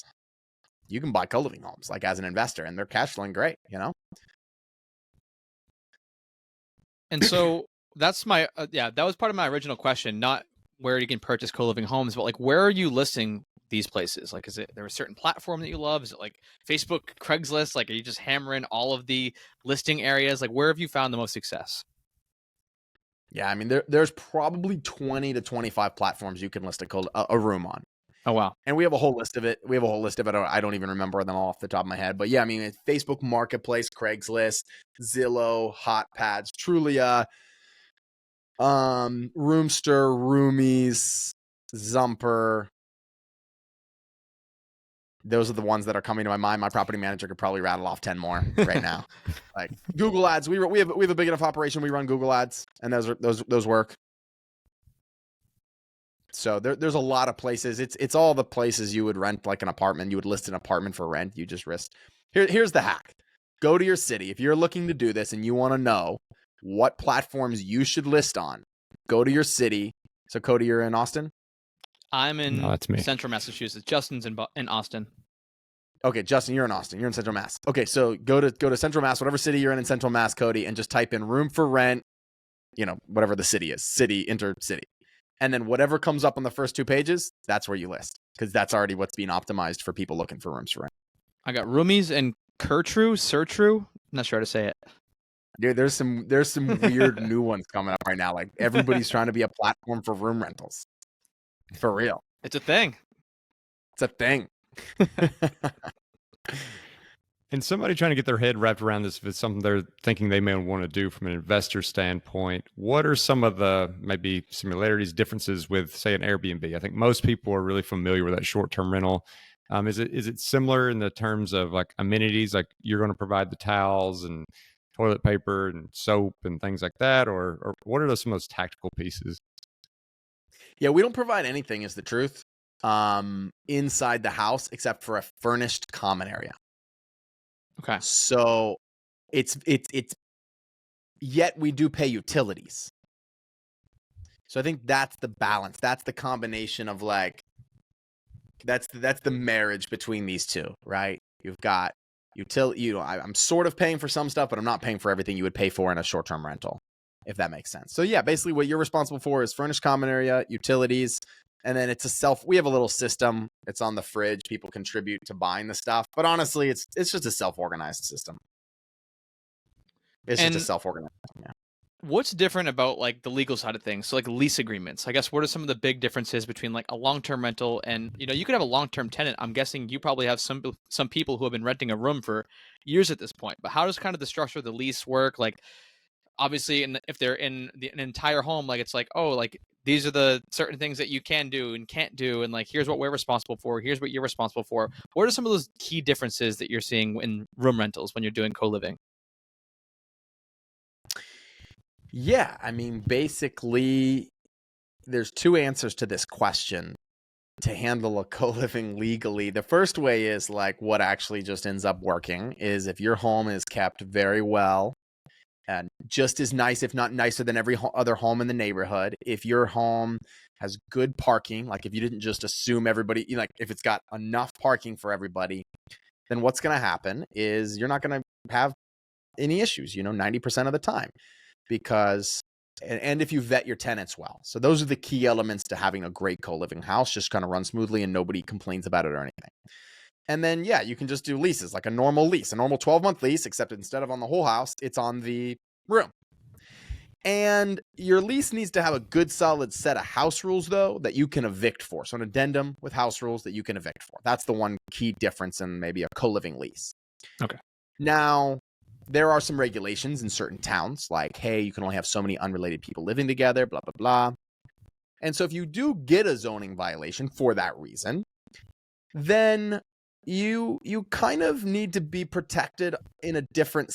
You can buy co-living homes like as an investor, and they're cash flowing great, you know? And so that's my, that was part of my original question, not where you can purchase co-living homes, but like, where are you listing these places? Like, is there a certain platform that you love? Is it like Facebook, Craigslist? Like, are you just hammering all of the listing areas? Like, where have you found the most success? Yeah, I mean, there's probably 20 to 25 platforms you can list a room on. Oh, wow. And we have a whole list of it. I don't even remember them all off the top of my head. But yeah, I mean, it's Facebook Marketplace, Craigslist, Zillow, HotPads, Trulia, Roomster, Roomies, Zumper. Those are the ones that are coming to my mind. My property manager could probably rattle off 10 more right now. Like Google Ads, we have a big enough operation. We run Google Ads, and those work. So there's a lot of places. It's all the places you would rent like an apartment. You would list an apartment for rent. You just list. Here's the hack. Go to your city. If you're looking to do this and you want to know what platforms you should list on, go to your city. So Cody, you're in Austin? I'm in Central Massachusetts. Justin's in Austin. Okay, Justin, you're in Austin. You're in Central Mass. Okay, so go to Central Mass, whatever city you're in Central Mass, Cody, and just type in room for rent, you know, whatever the city is, city, intercity. And then whatever comes up on the first 2 pages, that's where you list, because that's already what's being optimized for people looking for rooms for rent. I got Roomies and Sertru. Not sure how to say it. Dude, there's some weird new ones coming up right now. Like everybody's trying to be a platform for room rentals. For real. It's a thing. It's a thing. And somebody trying to get their head wrapped around this, if it's something they're thinking they may want to do from an investor standpoint, what are some of the maybe similarities, differences with, say, an Airbnb? I think most people are really familiar with that short-term rental. Is it similar in the terms of like amenities, like you're going to provide the towels and toilet paper and soap and things like that, or what are some of those tactical pieces? Yeah, we don't provide anything, is the truth, inside the house except for a furnished common area. Okay. So it's yet we do pay utilities. So I think that's the balance. That's the combination of like that's the marriage between these two, right? You've got I'm sort of paying for some stuff, but I'm not paying for everything you would pay for in a short-term rental, if that makes sense. So yeah, basically what you're responsible for is furnished common area, utilities, and then we have a little system. It's on the fridge. People contribute to buying the stuff, but honestly, it's just a self-organized system. Just a self-organized system, yeah. What's different about like the legal side of things? So like lease agreements, I guess, what are some of the big differences between like a long-term rental and, you know, you could have a long-term tenant. I'm guessing you probably have some people who have been renting a room for years at this point, but how does kind of the structure of the lease work? Like, obviously, if they're in an entire home, like it's like, oh, like these are the certain things that you can do and can't do, and like here's what we're responsible for, here's what you're responsible for. What are some of those key differences that you're seeing in room rentals when you're doing co-living? Yeah, I mean, basically, there's 2 answers to this question to handle a co-living legally. The first way is like what actually just ends up working is if your home is kept very well and just as nice, if not nicer than every other home in the neighborhood. If your home has good parking, like if you didn't just assume everybody, like if it's got enough parking for everybody, then what's going to happen is you're not going to have any issues, 90% of the time, because, and if you vet your tenants well. So those are the key elements to having a great co-living house, just kind of run smoothly and nobody complains about it or anything. And then, yeah, you can just do leases like a normal lease, a normal 12-month lease, except instead of on the whole house, it's on the room. And your lease needs to have a good, solid set of house rules, though, that you can evict for. So an addendum with house rules that you can evict for. That's the one key difference in maybe a co-living lease. Okay. Now, there are some regulations in certain towns, like, hey, you can only have so many unrelated people living together, blah, blah, blah. And so if you do get a zoning violation for that reason, then you kind of need to be protected in a different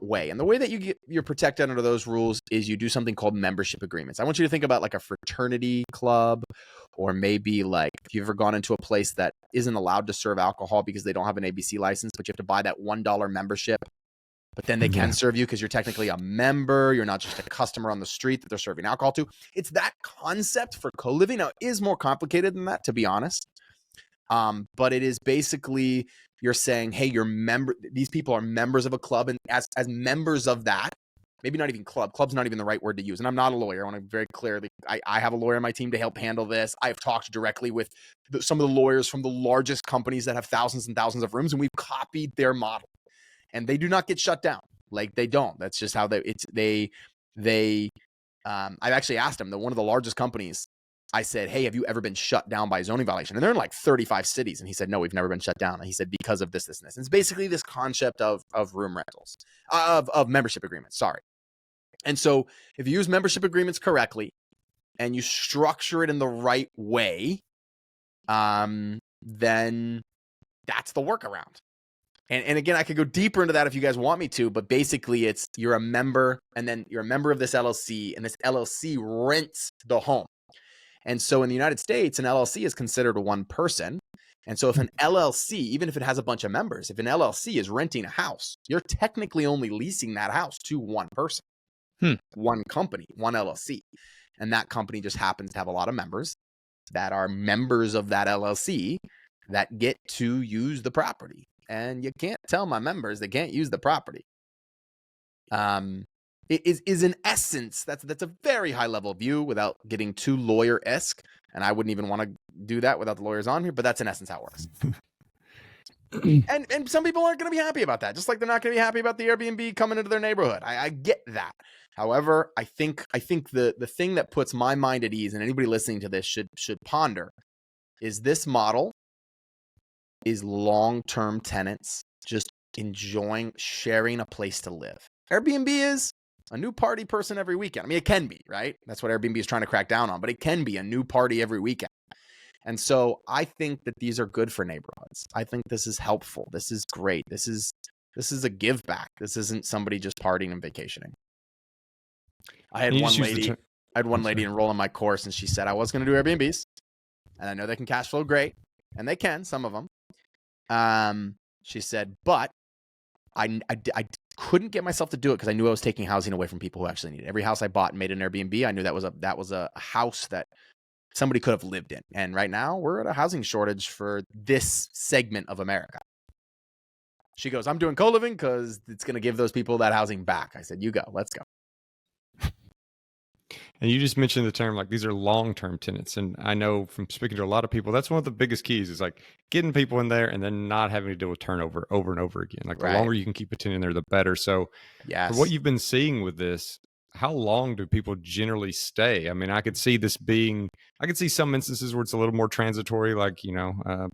way. And the way that you're protected under those rules is you do something called membership agreements. I want you to think about like a fraternity club, or maybe like if you've ever gone into a place that isn't allowed to serve alcohol because they don't have an ABC license, but you have to buy that $1 membership, but then they can serve you because you're technically a member. You're not just a customer on the street that they're serving alcohol to. It's that concept for co-living. Now, it is more complicated than that, to be honest. But it is basically, you're saying, hey, these people are members of a club, and as members of that, maybe not even club's not even the right word to use. And I'm not a lawyer. I want to be very clear. I have a lawyer on my team to help handle this. I've talked directly with some of the lawyers from the largest companies that have thousands and thousands of rooms, and we've copied their model, and they do not get shut down. Like, they don't. That's just how I've actually asked them, one of the largest companies, I said, hey, have you ever been shut down by a zoning violation? And they're in like 35 cities. And he said, no, we've never been shut down. And he said, because of this, and this. And it's basically this concept of room rentals, of membership agreements. Sorry. And so if you use membership agreements correctly and you structure it in the right way, then that's the workaround. And again, I could go deeper into that if you guys want me to, but basically it's, you're a member, and then you're a member of this LLC, and this LLC rents the home. And so in the United States, an LLC is considered one person. And so if an LLC, even if it has a bunch of members, if an LLC is renting a house, you're technically only leasing that house to one person, one company, one LLC. And that company just happens to have a lot of members that are members of that LLC that get to use the property. And you can't tell my members they can't use the property. It is in essence, that's a very high level view without getting too lawyer-esque, and I wouldn't even want to do that without the lawyers on here, but that's in essence how it works. And some people aren't going to be happy about that, just like they're not going to be happy about the Airbnb coming into their neighborhood. I get that. However, I think the thing that puts my mind at ease, and anybody listening to this should ponder, is this model is long-term tenants just enjoying sharing a place to live. Airbnb is a new party person every weekend. I mean, it can be, right? That's what Airbnb is trying to crack down on, but it can be a new party every weekend. And so I think that these are good for neighborhoods. I think this is helpful. This is great. This is a give back. This isn't somebody just partying and vacationing. I had one lady enroll in my course, and she said I was going to do Airbnbs, and I know they can cash flow great, and they can, some of them. She said, but I couldn't get myself to do it because I knew I was taking housing away from people who actually need it. Every house I bought and made an Airbnb, I knew that was a house that somebody could have lived in. And right now we're at a housing shortage for this segment of America. She goes, I'm doing co-living because it's going to give those people that housing back. I said, you go, let's go. And you just mentioned the term, like, these are long-term tenants. And I know from speaking to a lot of people, that's one of the biggest keys is like getting people in there and then not having to deal with turnover over and over again. Like, the longer you can keep a tenant in there, the better. So for what you've been seeing with this, how long do people generally stay? I mean, I could see some instances where it's a little more transitory, like,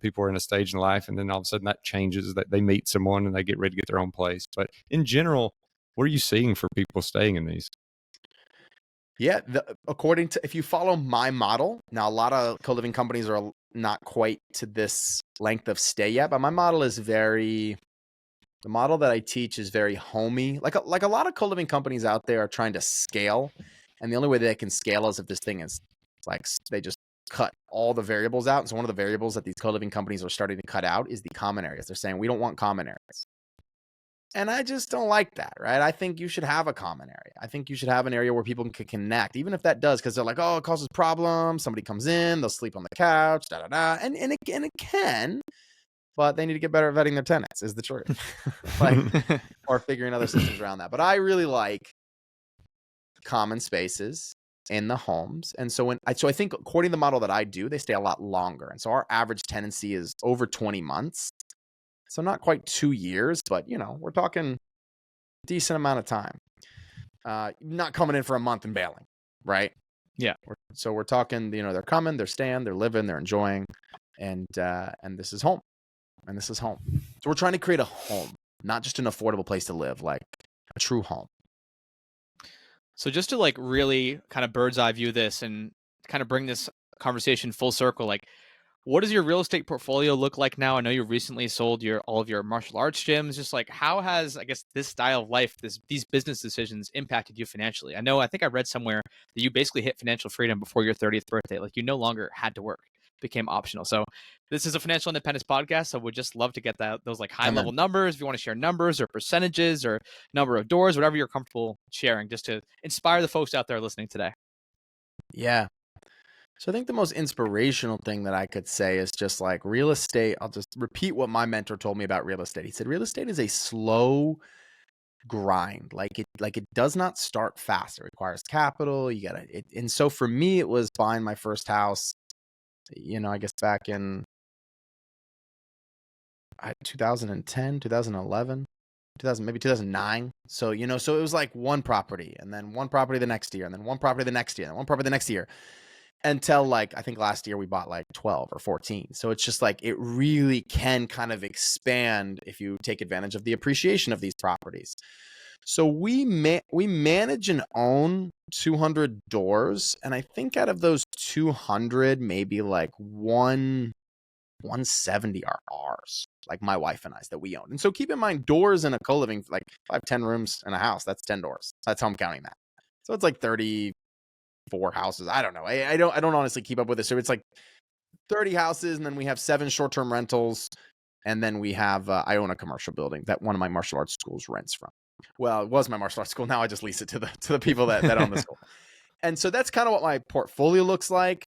people are in a stage in life and then all of a sudden that changes, that they meet someone and they get ready to get their own place. But in general, what are you seeing for people staying in these? Yeah, if you follow my model, now a lot of co-living companies are not quite to this length of stay yet, but my model is the model that I teach is very homey. Like a lot of co-living companies out there are trying to scale, and the only way they can scale is if this thing is like, they just cut all the variables out. And so one of the variables that these co-living companies are starting to cut out is the common areas. They're saying, we don't want common areas. And I just don't like that, right? I think you should have a common area. I think you should have an area where people can connect, even if that does, because they're like, oh, it causes problems. Somebody comes in, they'll sleep on the couch, da da da. And it can, but they need to get better at vetting their tenants, is the truth. Or figuring other systems around that. But I really like common spaces in the homes. And so I think according to the model that I do, they stay a lot longer. And so our average tenancy is over 20 months. So not quite 2 years, but we're talking a decent amount of time. Not coming in for a month and bailing, right? Yeah. So we're talking, they're coming, they're staying, they're living, they're enjoying, and this is home. And this is home. So we're trying to create a home, not just an affordable place to live, like a true home. So just to like really kind of bird's eye view this and kind of bring this conversation full circle, like what does your real estate portfolio look like now? I know you recently sold all of your martial arts gyms. Just like how has, I guess, this style of life, these business decisions impacted you financially? I think I read somewhere that you basically hit financial freedom before your 30th birthday. Like you no longer had to work, became optional. So this is a financial independence podcast. So we'd just love to get those like high level numbers. If you want to share numbers or percentages or number of doors, whatever you're comfortable sharing, just to inspire the folks out there listening today. Yeah. So I think the most inspirational thing that I could say is just like real estate. I'll just repeat what my mentor told me about real estate. He said, real estate is a slow grind. Like it does not start fast. It requires capital. And so for me, it was buying my first house, I guess back in 2010, 2011, maybe 2009. So, so it was like one property and then one property the next year and then one property the next year and one property the next year. Until like, I think last year we bought like 12 or 14. So it's just like, it really can kind of expand if you take advantage of the appreciation of these properties. So we manage and own 200 doors. And I think out of those 200, maybe like 170 are ours, like my wife and I's that we own. And so keep in mind, doors in a co-living, like if I have 10 rooms in a house, that's 10 doors. That's how I'm counting that. So it's like 34 houses. I don't know. I don't honestly keep up with it. So it's like 30 houses, and then we have 7 short-term rentals, and then we have I own a commercial building that one of my martial arts schools rents from. Well, it was my martial arts school. Now I just lease it to the people that own the school. And so that's kind of what my portfolio looks like.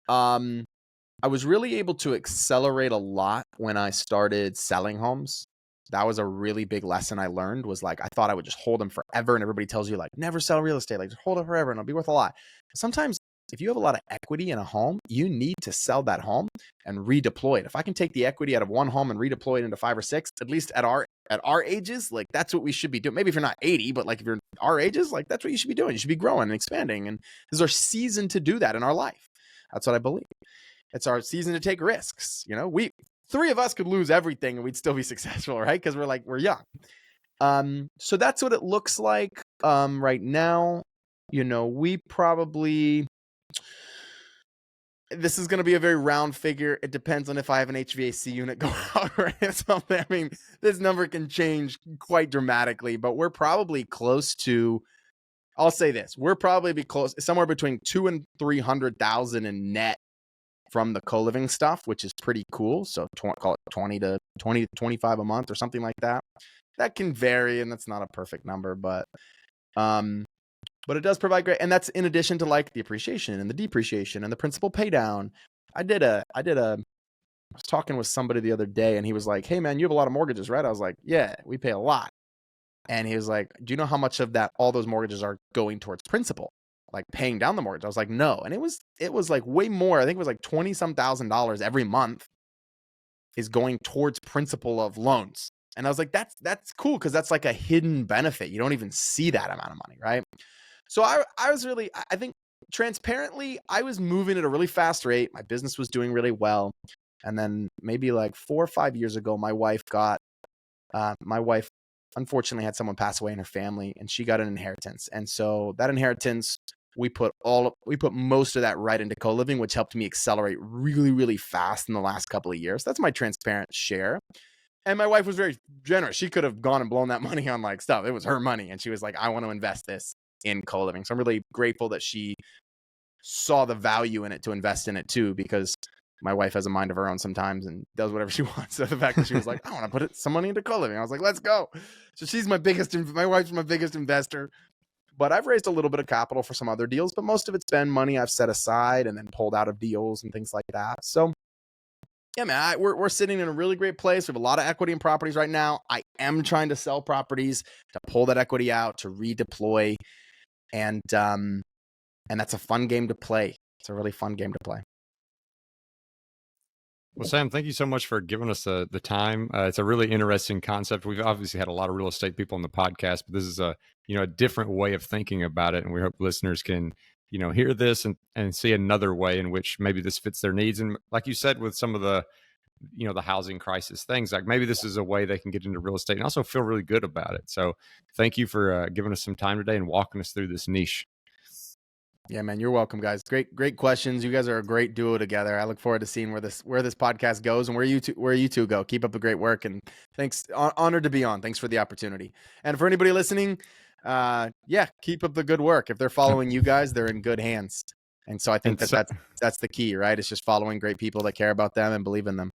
I was really able to accelerate a lot when I started selling homes. That was a really big lesson I learned, was like, I thought I would just hold them forever. And everybody tells you like, never sell real estate, like just hold it forever and it'll be worth a lot. Sometimes if you have a lot of equity in a home, you need to sell that home and redeploy it. If I can take the equity out of one home and redeploy it into 5 or 6, at least at our ages, like that's what we should be doing. Maybe if you're not 80, but like if you're our ages, like that's what you should be doing. You should be growing and expanding. And this is our season to do that in our life. That's what I believe. It's our season to take risks. 3 of us could lose everything and we'd still be successful, right? Because we're young. So that's what it looks like right now. We probably, this is going to be a very round figure. It depends on if I have an HVAC unit going on or something. I mean, this number can change quite dramatically, but we're probably close to, I'll say this, we're probably be close somewhere between 200,000 and 300,000 in net from the co-living stuff, which is pretty cool. So call it 20 to 25 a month or something like that. That can vary, and that's not a perfect number, but it does provide great. And that's in addition to like the appreciation and the depreciation and the principal pay down. I was talking with somebody the other day, and he was like, hey man, you have a lot of mortgages, right? I was like, yeah, we pay a lot. And he was like, do you know how much of that, all those mortgages are going towards principal? Like paying down the mortgage. I was like, no. And it was like way more. I think it was like 20-some thousand every month is going towards principal of loans. And I was like, that's cool, because that's like a hidden benefit. You don't even see that amount of money, right? So I was really, I think transparently, I was moving at a really fast rate. My business was doing really well. And then maybe like 4 or 5 years ago, my wife unfortunately had someone pass away in her family, and she got an inheritance. And so that inheritance, we put most of that right into co-living, which helped me accelerate really, really fast in the last couple of years. That's my transparent share. And my wife was very generous. She could have gone and blown that money on like stuff. It was her money. And she was like, I want to invest this in co-living. So I'm really grateful that she saw the value in it to invest in it too, because my wife has a mind of her own sometimes and does whatever she wants. So the fact that she was like, I want to put some money into co-living, I was like, let's go. So she's my wife's my biggest investor. But I've raised a little bit of capital for some other deals, but most of it's been money I've set aside and then pulled out of deals and things like that. So yeah, man, we're sitting in a really great place. We have a lot of equity in properties right now. I am trying to sell properties to pull that equity out, to redeploy. And that's a fun game to play. It's a really fun game to play. Well, Sam, thank you so much for giving us the time. It's a really interesting concept. We've obviously had a lot of real estate people on the podcast, but this is a different way of thinking about it. And we hope listeners can, hear this and see another way in which maybe this fits their needs. And like you said, with some of the, the housing crisis things, like maybe this is a way they can get into real estate and also feel really good about it. So thank you for giving us some time today and walking us through this niche. Yeah, man, you're welcome, guys. Great questions. You guys are a great duo together. I look forward to seeing where this podcast goes and where you two go. Keep up the great work, and thanks. Honored to be on. Thanks for the opportunity. And for anybody listening, keep up the good work. If they're following you guys, they're in good hands. And so I think that's the key, right? It's just following great people that care about them and believe in them.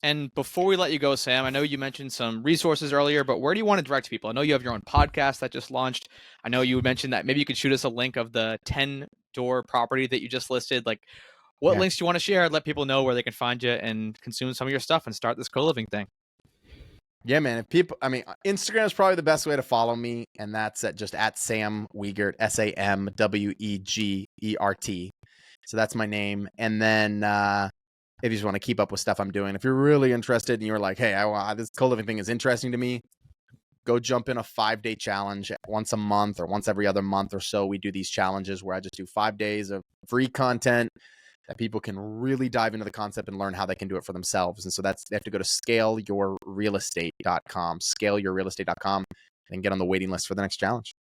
And before we let you go, Sam, I know you mentioned some resources earlier, but where do you want to direct people? I know you have your own podcast that just launched. I know you mentioned that maybe you could shoot us a link of the 10-door property that you just listed. Like, what links do you want to share? Let people know where they can find you and consume some of your stuff and start this co-living thing. Yeah, man. Instagram is probably the best way to follow me, and that's at Sam Wegert, SamWegert. So that's my name. And then if you just want to keep up with stuff I'm doing, if you're really interested and you're like, hey, this co-living thing is interesting to me, go jump in a 5-day challenge once a month or once every other month or so. We do these challenges where I just do 5 days of free content that people can really dive into the concept and learn how they can do it for themselves. And so they have to go to scaleyourrealestate.com, scaleyourrealestate.com, and get on the waiting list for the next challenge.